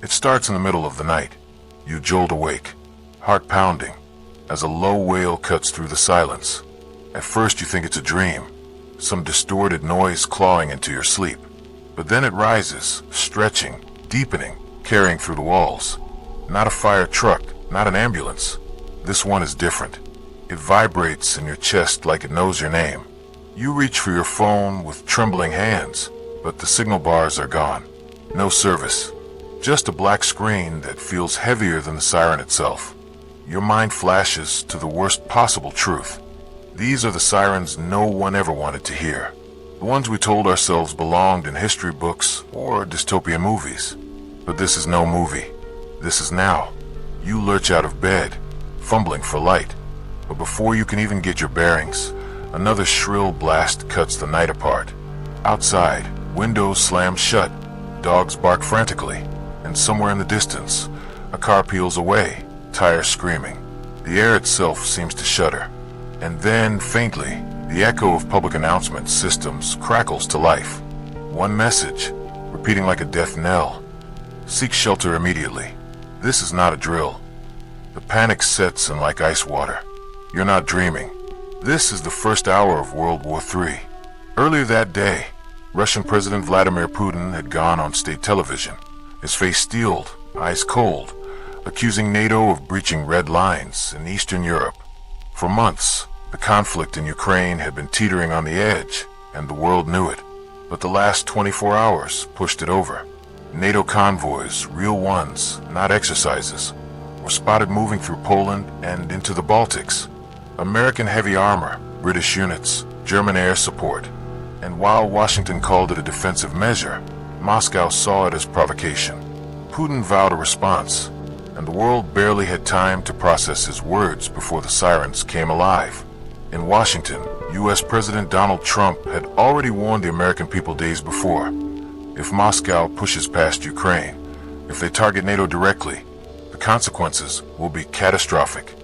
It starts in the middle of the night. You jolt awake, heart pounding, as a low wail cuts through the silence. At first you think it's a dream, some distorted noise clawing into your sleep. But then it rises, stretching, deepening, carrying through the walls. Not a fire truck, not an ambulance. This one is different. It vibrates in your chest like it knows your name. You reach for your phone with trembling hands, but the signal bars are gone. No service. Just a black screen that feels heavier than the siren itself. Your mind flashes to the worst possible truth. These are the sirens no one ever wanted to hear. The ones we told ourselves belonged in history books or dystopian movies. But this is no movie. This is now. You lurch out of bed, fumbling for light. But before you can even get your bearings, another shrill blast cuts the night apart. Outside, windows slam shut, dogs bark frantically, and somewhere in the distance, a car peels away, tires screaming. The air itself seems to shudder. And then, faintly, the echo of public announcement systems crackles to life. One message, repeating like a death knell. Seek shelter immediately. This is not a drill. The panic sets in like ice water. You're not dreaming. This is the first hour of World War III. Earlier that day, Russian President Vladimir Putin had gone on state television, his face steeled, eyes cold, accusing NATO of breaching red lines in Eastern Europe. For months, the conflict in Ukraine had been teetering on the edge, and the world knew it. But the last 24 hours pushed it over. NATO convoys, real ones, not exercises, were spotted moving through Poland and into the Baltics. American heavy armor, British units, German air support. And while Washington called it a defensive measure, Moscow saw it as provocation. Putin vowed a response, and the world barely had time to process his words before the sirens came alive. In Washington, U.S. President Donald Trump had already warned the American people days before. If Moscow pushes past Ukraine, if they target NATO directly, the consequences will be catastrophic.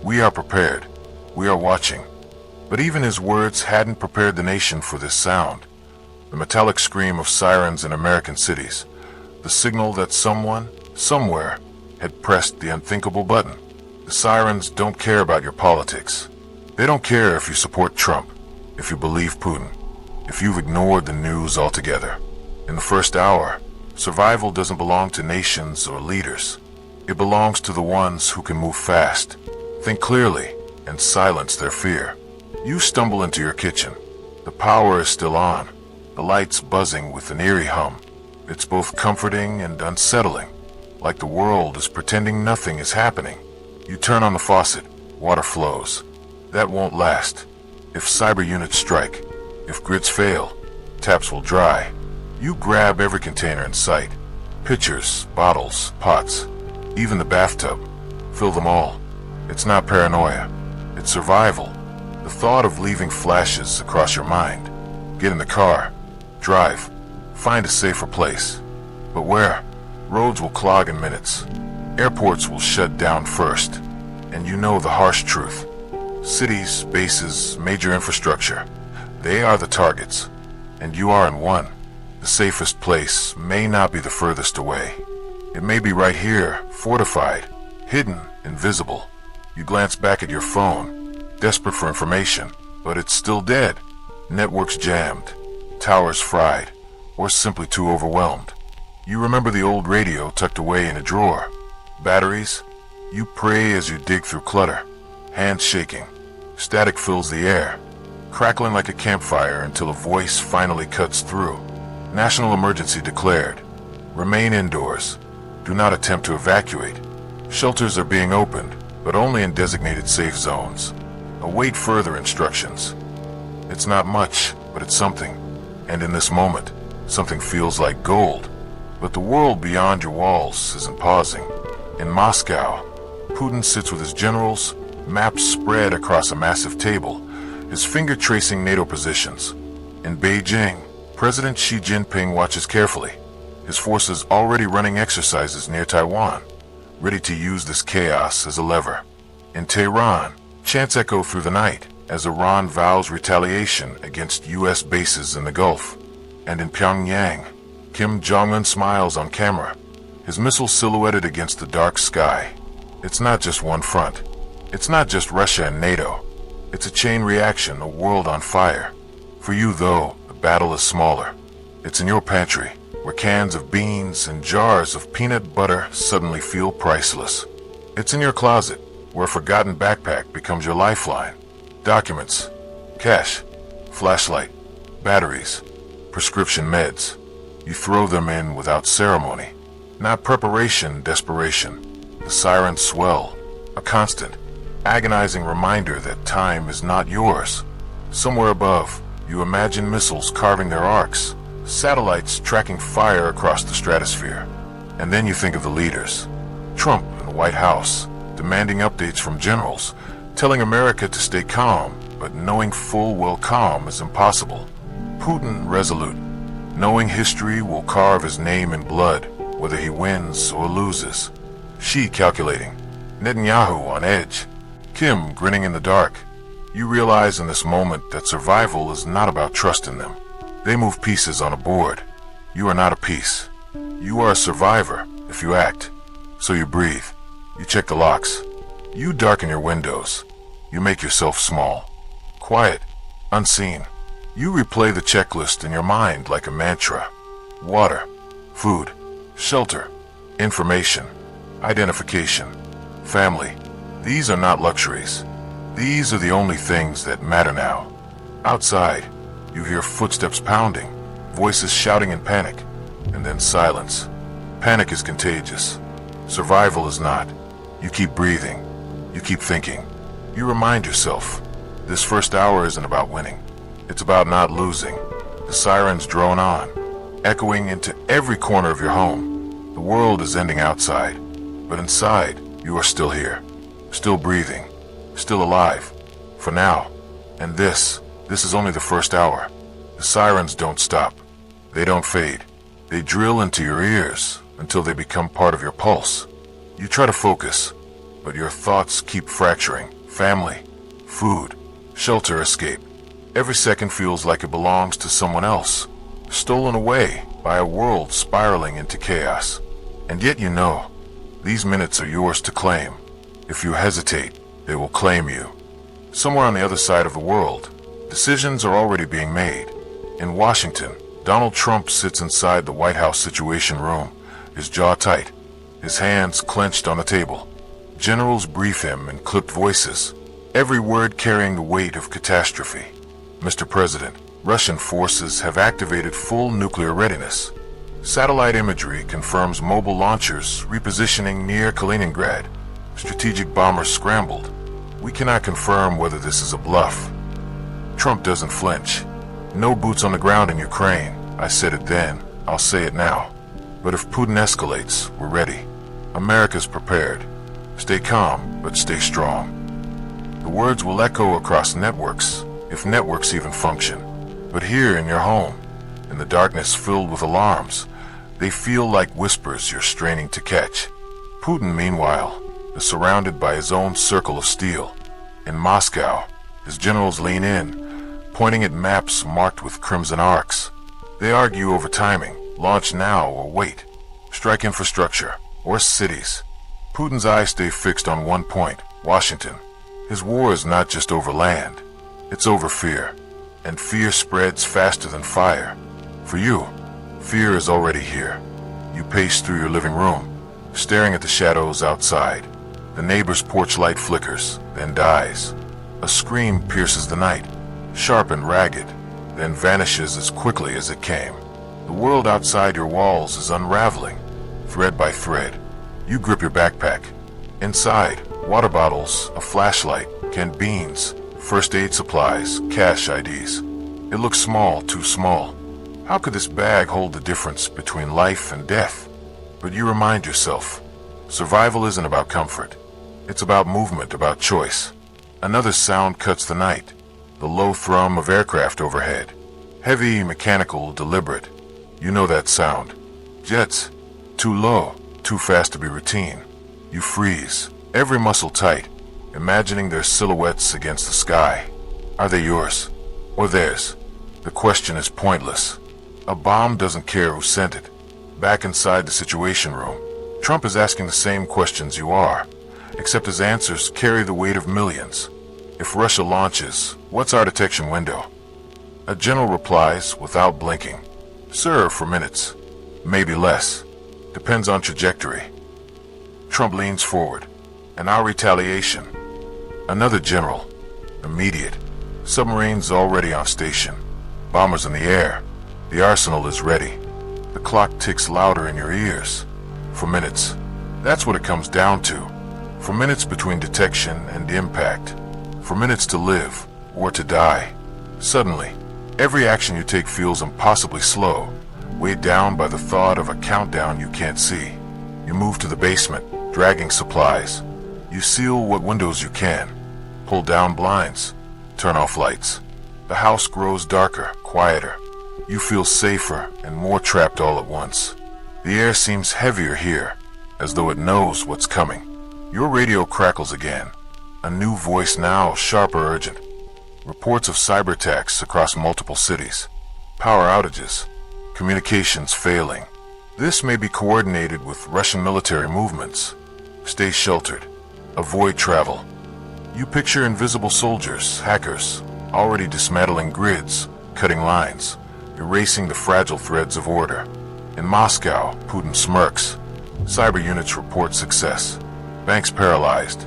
We are prepared. We are watching. But even his words hadn't prepared the nation for this sound. The metallic scream of sirens in American cities. The signal that someone, somewhere, had pressed the unthinkable button. The sirens don't care about your politics. They don't care if you support Trump, if you believe Putin, if you've ignored the news altogether. In the first hour, survival doesn't belong to nations or leaders. It belongs to the ones who can move fast, think clearly, and silence their fear. You stumble into your kitchen. The power is still on, the lights buzzing with an eerie hum. It's both comforting and unsettling, like the world is pretending nothing is happening. You turn on the faucet, water flows. That won't last. If cyber units strike, if grids fail, taps will dry. You grab every container in sight. Pitchers, bottles, pots, even the bathtub. Fill them all. It's not paranoia. It's survival. The thought of leaving flashes across your mind. Get in the car. Drive. Find a safer place. But where? Roads will clog in minutes. Airports will shut down first. And you know the harsh truth. Cities, bases, major infrastructure. They are the targets. And you are in one. The safest place may not be the furthest away. It may be right here, fortified, hidden, invisible. You glance back at your phone, desperate for information, but it's still dead. Networks jammed, towers fried, or simply too overwhelmed. You remember the old radio tucked away in a drawer. Batteries? You pray as you dig through clutter, hands shaking. Static fills the air, crackling like a campfire until a voice finally cuts through. National emergency declared. Remain indoors. Do not attempt to evacuate. Shelters are being opened, but only in designated safe zones. Await further instructions. It's not much, but it's something. And in this moment, something feels like gold. But the world beyond your walls isn't pausing. In Moscow, Putin sits with his generals, maps spread across a massive table, his finger tracing NATO positions. In Beijing, President Xi Jinping watches carefully, his forces already running exercises near Taiwan, ready to use this chaos as a lever. In Tehran, chants echo through the night as Iran vows retaliation against U.S. bases in the Gulf. And in Pyongyang, Kim Jong-un smiles on camera, his missiles silhouetted against the dark sky. It's not just one front. It's not just Russia and NATO. It's a chain reaction, a world on fire. For you, though, the battle is smaller. It's in your pantry, where cans of beans and jars of peanut butter suddenly feel priceless. It's in your closet, where a forgotten backpack becomes your lifeline. Documents, cash, flashlight, batteries, prescription meds. You throw them in without ceremony. Not preparation, desperation. The sirens swell, a constant, agonizing reminder that time is not yours. Somewhere above, you imagine missiles carving their arcs, satellites tracking fire across the stratosphere. And then you think of the leaders. Trump in the White House, demanding updates from generals, telling America to stay calm, but knowing full well calm is impossible. Putin resolute, knowing history will carve his name in blood, whether he wins or loses. Xi calculating, Netanyahu on edge, Kim grinning in the dark. You realize in this moment that survival is not about trust in them. They move pieces on a board. You are not a piece. You are a survivor if you act. So you breathe. You check the locks. You darken your windows. You make yourself small, quiet, unseen. You replay the checklist in your mind like a mantra. Water, food, shelter, information, identification, family. These are not luxuries. These are the only things that matter now. Outside, you hear footsteps pounding, voices shouting in panic, and then silence. Panic is contagious. Survival is not. You keep breathing. You keep thinking. You remind yourself, this first hour isn't about winning. It's about not losing. The sirens drone on, echoing into every corner of your home. The world is ending outside, but inside, you are still here. Still breathing. Still alive. For now. And this is only the first hour. The sirens don't stop. They don't fade. They drill into your ears until they become part of your pulse. You try to focus, but your thoughts keep fracturing. Family, food, shelter, escape. Every second feels like it belongs to someone else, stolen away by a world spiraling into chaos. And yet you know, these minutes are yours to claim. If you hesitate, they will claim you. Somewhere on the other side of the world, decisions are already being made. In Washington, Donald Trump sits inside the White House Situation Room, his jaw tight, his hands clenched on the table. Generals brief him in clipped voices, every word carrying the weight of catastrophe. Mr. President, Russian forces have activated full nuclear readiness. Satellite imagery confirms mobile launchers repositioning near Kaliningrad. Strategic bombers scrambled. We cannot confirm whether this is a bluff. Trump doesn't flinch. No boots on the ground in Ukraine. I said it then. I'll say it now. But if Putin escalates, we're ready. America's prepared. Stay calm, but stay strong. The words will echo across networks, if networks even function. But here in your home, in the darkness filled with alarms, they feel like whispers you're straining to catch. Putin, meanwhile, is surrounded by his own circle of steel. In Moscow, his generals lean in, pointing at maps marked with crimson arcs. They argue over timing, launch now or wait, strike infrastructure, or cities. Putin's eyes stay fixed on one point, Washington. His war is not just over land, it's over fear. And fear spreads faster than fire. For you, fear is already here. You pace through your living room, staring at the shadows outside. The neighbor's porch light flickers, then dies. A scream pierces the night, sharp and ragged, then vanishes as quickly as it came. The world outside your walls is unraveling, thread by thread. You grip your backpack. Inside, water bottles, a flashlight, canned beans, first aid supplies, cash IDs. It looks small, too small. How could this bag hold the difference between life and death? But you remind yourself, survival isn't about comfort. It's about movement, about choice. Another sound cuts the night, the low thrum of aircraft overhead. Heavy, mechanical, deliberate. You know that sound. Jets. Too low, too fast to be routine. You freeze, every muscle tight, imagining their silhouettes against the sky. Are they yours? Or theirs? The question is pointless. A bomb doesn't care who sent it. Back inside the Situation Room, Trump is asking the same questions you are, except his answers carry the weight of millions. If Russia launches, what's our detection window? A general replies without blinking. Sir, for minutes. Maybe less. Depends on trajectory. Trump leans forward. And our retaliation? Another general. Immediate. Submarines already on station. Bombers in the air. The arsenal is ready. The clock ticks louder in your ears. For minutes. That's what it comes down to. For minutes between detection and impact. For minutes to live or to die. Suddenly, every action you take feels impossibly slow, weighed down by the thought of a countdown you can't see. You move to the basement, dragging supplies. You seal what windows you can. Pull down blinds. Turn off lights. The house grows darker, quieter. You feel safer and more trapped all at once. The air seems heavier here, as though it knows what's coming. Your radio crackles again. A new voice now, sharp or urgent. Reports of cyber attacks across multiple cities. Power outages. Communications failing. This may be coordinated with Russian military movements. Stay sheltered. Avoid travel. You picture invisible soldiers, hackers, already dismantling grids, cutting lines, erasing the fragile threads of order. In Moscow, Putin smirks. Cyber units report success. Banks paralyzed.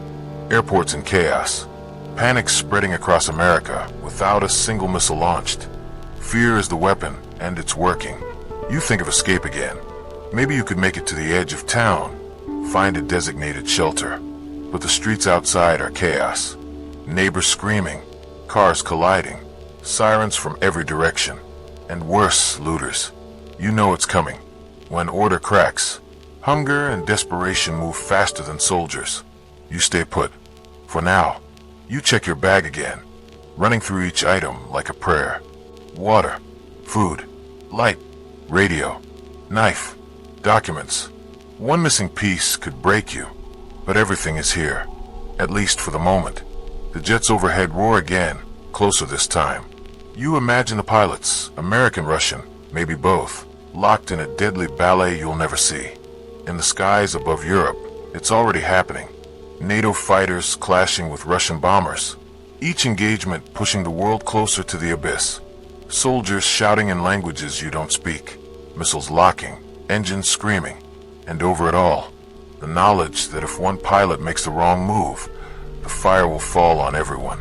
Airports in chaos. Panic spreading across America without a single missile launched. Fear is the weapon, and it's working. You think of escape again. Maybe you could make it to the edge of town, find a designated shelter. But the streets outside are chaos. Neighbors screaming, cars colliding, sirens from every direction, and worse, looters. You know it's coming. When order cracks, hunger and desperation move faster than soldiers. You stay put. For now, you check your bag again, running through each item like a prayer. Water, food, light, radio, knife, documents. One missing piece could break you, but everything is here, at least for the moment. The jets overhead roar again, closer this time. You imagine the pilots, American, Russian, maybe both, locked in a deadly ballet you'll never see. In the skies above Europe, it's already happening. NATO fighters clashing with Russian bombers, each engagement pushing the world closer to the abyss. Soldiers shouting in languages you don't speak, missiles locking, engines screaming, and over it all, the knowledge that if one pilot makes the wrong move, the fire will fall on everyone.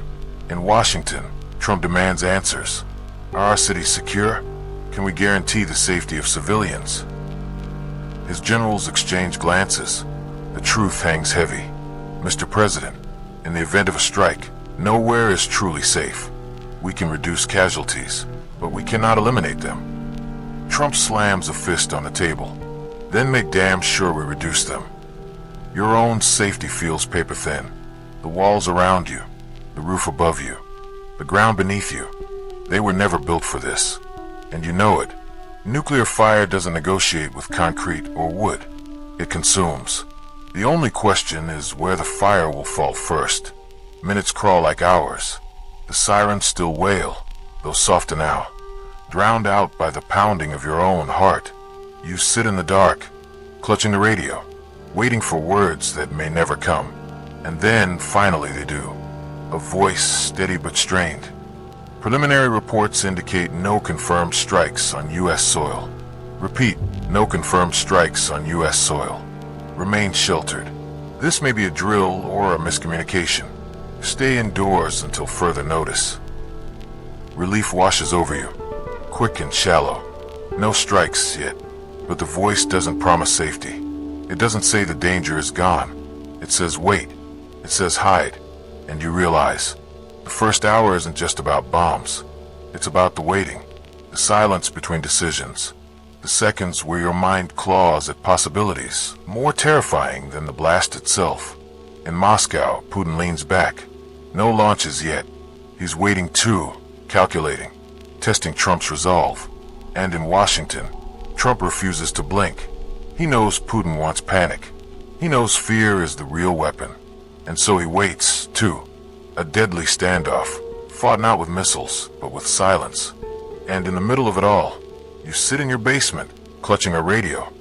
In Washington, Trump demands answers. Are our cities secure? Can we guarantee the safety of civilians? His generals exchange glances. The truth hangs heavy. Mr. President, in the event of a strike, nowhere is truly safe. We can reduce casualties, but we cannot eliminate them. Trump slams a fist on the table. Then make damn sure we reduce them. Your own safety feels paper thin. The walls around you, the roof above you, the ground beneath you. They were never built for this. And you know it. Nuclear fire doesn't negotiate with concrete or wood. It consumes. The only question is where the fire will fall first. Minutes crawl like hours. The sirens still wail, though softer now, drowned out by the pounding of your own heart. You sit in the dark, clutching the radio, waiting for words that may never come. And then, finally, they do. A voice steady but strained. Preliminary reports indicate no confirmed strikes on U.S. soil. Repeat, no confirmed strikes on U.S. soil. Remain sheltered. This may be a drill or a miscommunication. Stay indoors until further notice. Relief washes over you, quick and shallow. No strikes yet, but the voice doesn't promise safety. It doesn't say the danger is gone. It says wait. It says hide. And you realize, the first hour isn't just about bombs. It's about the waiting, the silence between decisions, the seconds where your mind claws at possibilities more terrifying than the blast itself. In Moscow, Putin leans back. No launches yet. He's waiting too, calculating, testing Trump's resolve. And in Washington, Trump refuses to blink. He knows Putin wants panic. He knows fear is the real weapon. And so he waits, too. A deadly standoff, fought not with missiles, but with silence. And in the middle of it all, you sit in your basement, clutching a radio,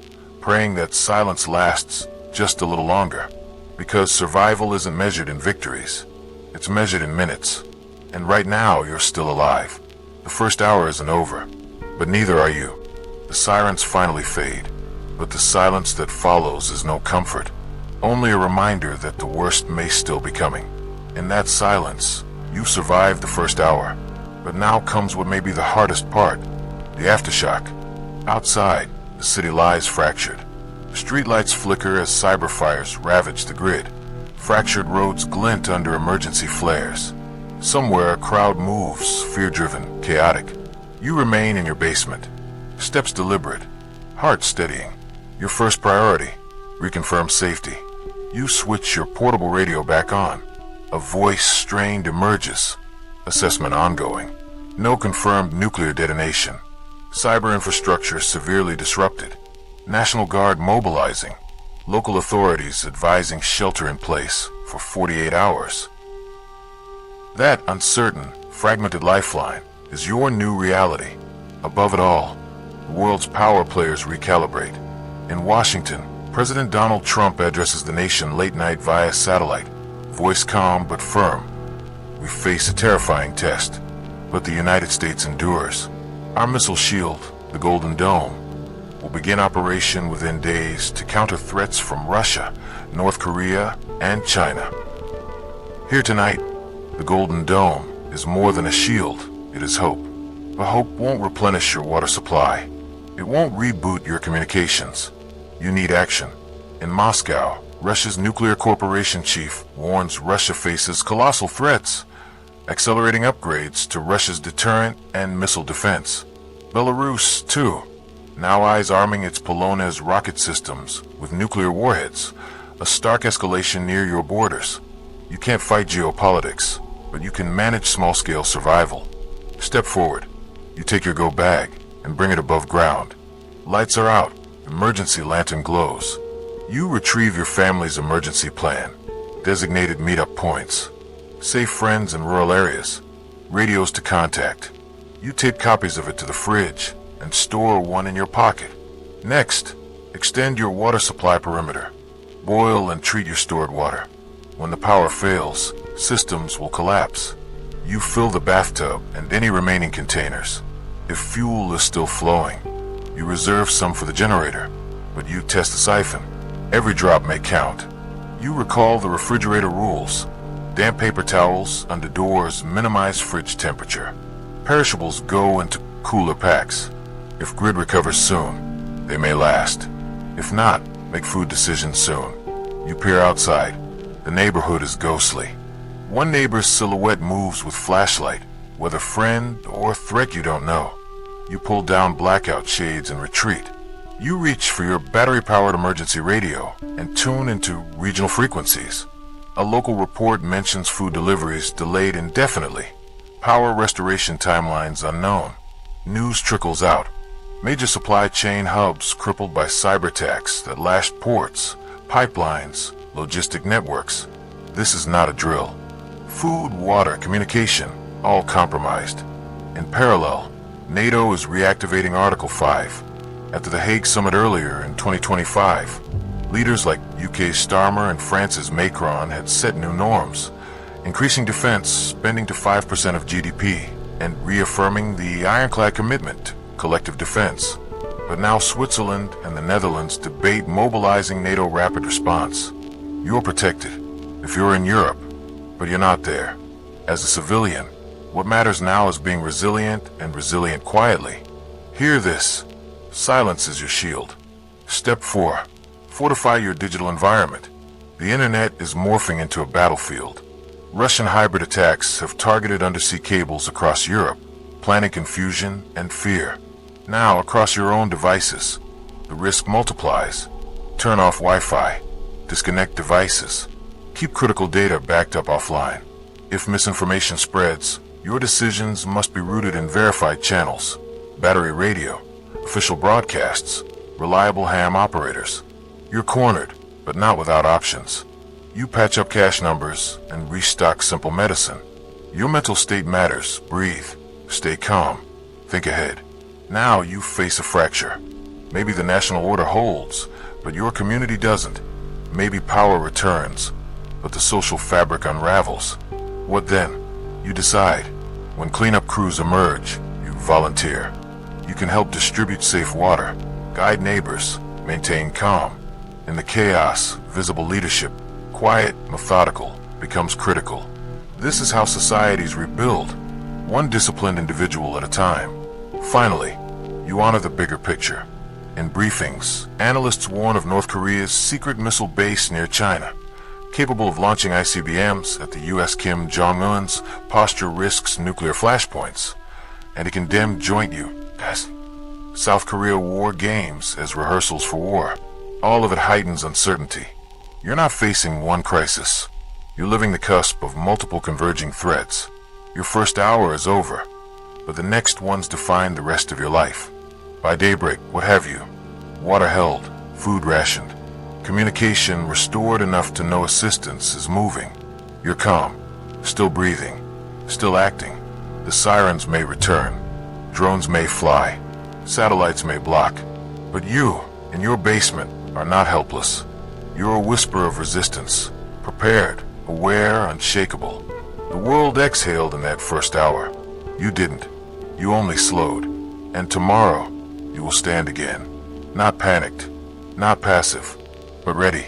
praying that silence lasts just a little longer. Because survival isn't measured in victories. It's measured in minutes. And right now, you're still alive. The first hour isn't over, but neither are you. The sirens finally fade, but the silence that follows is no comfort. Only a reminder that the worst may still be coming. In that silence, you survived the first hour. But now comes what may be the hardest part, the aftershock. Outside, the city lies fractured. Streetlights flicker as cyber fires ravage the grid. Fractured roads glint under emergency flares. Somewhere a crowd moves, fear-driven, chaotic. You remain in your basement. Steps deliberate, heart steadying. Your first priority, reconfirm safety. You switch your portable radio back on. A voice strained emerges. Assessment ongoing. No confirmed nuclear detonation. Cyber infrastructure severely disrupted. National Guard mobilizing. Local authorities advising shelter in place for 48 hours. That uncertain, fragmented lifeline is your new reality. Above it all, the world's power players recalibrate. In Washington, President Donald Trump addresses the nation late night via satellite. Voice calm but firm. We face a terrifying test, but the United States endures. Our missile shield, the Golden Dome, will begin operation within days to counter threats from Russia, North Korea, and China. Here tonight, the Golden Dome is more than a shield, it is hope. But hope won't replenish your water supply. It won't reboot your communications. You need action. In Moscow, Russia's nuclear corporation chief warns Russia faces colossal threats, accelerating upgrades to Russia's deterrent and missile defense. Belarus, too, now eyes arming its Polonez rocket systems with nuclear warheads, a stark escalation near your borders. You can't fight geopolitics, but you can manage small-scale survival. Step forward. You take your go bag and bring it above ground. Lights are out. Emergency lantern glows. You retrieve your family's emergency plan. Designated meetup points. Safe friends in rural areas. Radios to contact. You tape copies of it to the fridge and store one in your pocket. Next, extend your water supply perimeter. Boil and treat your stored water. When the power fails, systems will collapse. You fill the bathtub and any remaining containers. If fuel is still flowing, you reserve some for the generator, but you test the siphon. Every drop may count. You recall the refrigerator rules. Damp paper towels under doors minimize fridge temperature. Perishables go into cooler packs. If grid recovers soon, they may last. If not, make food decisions soon. You peer outside. The neighborhood is ghostly. One neighbor's silhouette moves with flashlight, whether friend or threat you don't know. You pull down blackout shades and retreat. You reach for your battery-powered emergency radio and tune into regional frequencies. A local report mentions food deliveries delayed indefinitely. Power restoration timelines unknown. News trickles out. Major supply chain hubs crippled by cyber attacks that lashed ports, pipelines, logistic networks. This is not a drill. Food, water, communication, all compromised. In parallel, NATO is reactivating Article 5. After the Hague summit earlier in 2025, leaders like UK's Starmer and France's Macron had set new norms, increasing defense spending to 5% of GDP and reaffirming the ironclad commitment to collective defense. But now Switzerland and the Netherlands debate mobilizing NATO rapid response. You're protected if you're in Europe, but you're not there. As a civilian, what matters now is being resilient and resilient quietly. Hear this. Silence is your shield. Step 4. Fortify your digital environment. The internet is morphing into a battlefield. Russian hybrid attacks have targeted undersea cables across Europe, planting confusion and fear. Now, across your own devices, the risk multiplies. Turn off Wi-Fi. Disconnect devices. Keep critical data backed up offline. If misinformation spreads, your decisions must be rooted in verified channels, battery radio, official broadcasts, reliable ham operators. You're cornered, but not without options. You patch up cache numbers and restock simple medicine. Your mental state matters. Breathe. Stay calm. Think ahead. Now you face a fracture. Maybe the national order holds, But your community doesn't. Maybe power returns, but the social fabric unravels. What then? You decide. When cleanup crews emerge, you volunteer. You can help distribute safe water, guide neighbors, maintain calm. In the chaos, visible leadership, quiet, methodical, becomes critical. This is how societies rebuild, one disciplined individual at a time. Finally, you honor the bigger picture. In briefings, analysts warn of North Korea's secret missile base near China, capable of launching ICBMs at the U.S. Kim Jong-un's posture risks nuclear flashpoints, and a condemned joint U.S. South Korea war games as rehearsals for war. All of it heightens uncertainty. You're not facing one crisis. You're living the cusp of multiple converging threats. Your first hour is over, but the next ones define the rest of your life. By daybreak, what have you? Water held, food rationed, communication restored enough to know assistance is moving. You're calm, still breathing, still acting. The sirens may return, drones may fly, satellites may block, but you, in your basement, are not helpless. You're a whisper of resistance, prepared, aware, unshakable. The world exhaled in that first hour. You didn't. You only slowed. And tomorrow, you will stand again. Not panicked, not passive, but ready.